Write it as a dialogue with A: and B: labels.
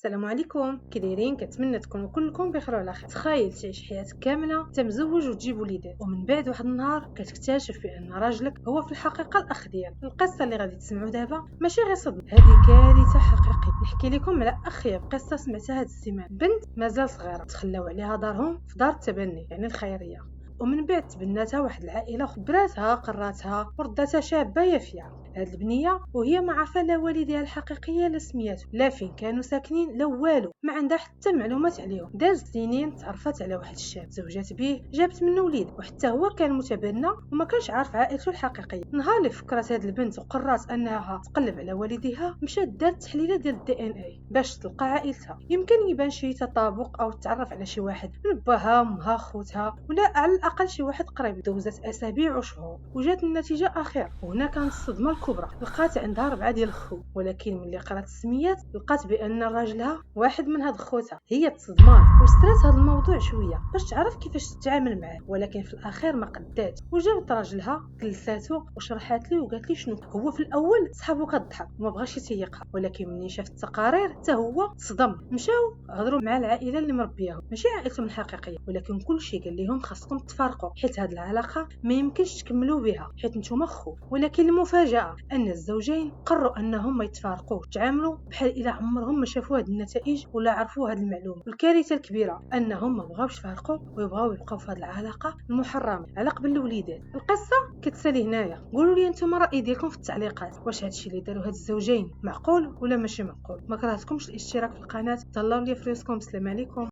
A: السلام عليكم، كي دايرين؟ كنتمنى تكونوا كلكم بخير وعلى خير. تخيل تعيش حياتك كامله انت مزوج وتجيب وليدات، ومن بعد واحد النهار كتكتشف بان راجلك هو في الحقيقه الاخ ديالك. القصه اللي غادي تسمعوا دابا ماشي غير صدمه، هذه كارثه حقيقيه. نحكي لكم على اخيب قصه سمعتها هذه السيمانه. بنت مازال صغيره تخلاو عليها دارهم في دار التبني، يعني الخيريه، ومن بعد تبناتها واحد العائله خبراتها قراتها ورداتها شابه يافيه. هاد البنيه وهي ما عارفه لا والديها الحقيقيه لا سمياتو لا فين كانوا ساكنين لا والو، ما عندها حتى معلومات عليهم. دازت سنين تعرفت على واحد الشاب، زوجات به، جابت منه وليد، وحتى هو كان متبنى وما كانش عارف عائلته الحقيقيه. نهار اللي فكرت هاد البنت وقررت انها تقلب على والديها، مشات دارت تحليله ديال الدي ان اي باش تلقى عائلتها. يمكن يبان شي تطابق او تعرف على شي واحد من باها امها خوتها، ولا على الاقل شي واحد قريب. دوزت اسابيع وشهور وجات النتيجه اخيرا، وهنا كانت الصدمه الكبرى. لقات عندها 4 ديال الخو، ولكن ملي قرات السميات لقات بان راجلها واحد من هاد خوتها. هي تصدمات وسترات هاد الموضوع شويه باش تعرف كيفاش تتعامل معاه، ولكن في الاخير ما قدات. وجابت راجلها جلساتو وشرحات ليه وقالت لي شنو هو. في الاول صحابو كضحك وما بغاش يتيقها، ولكن ملي شاف التقارير حتى هو صدم. مشاو هضروا مع العائله اللي مربياهم، ماشي عائلتهم الحقيقيه، ولكن كلشي قال لهم خاصكم تفارقوا، حيت هاد العلاقه ما يمكنش تكملوا بها، حيت نتوما خو. ولكن المفاجاه ان الزوجين قرروا انهم ما يتفارقوش، تعاملوا بحال الا عمرهم ما شافوا هاد النتائج ولا عرفوا هاد المعلومه. والكارثه الكبيره انهم ما بغاوش يفارقوا ويبغاو يبقاو في هاد العلاقه المحرمه على قبل الوليدات. القصه كتسالي هنايا. قولوا لي نتوما الراي ديالكم في التعليقات، واش هادشي اللي داروا هاد الزوجين معقول ولا ماشي معقول؟ ما كرهتكمش الاشتراك في القناه، تهلاو لي في راسكم. السلام عليكم.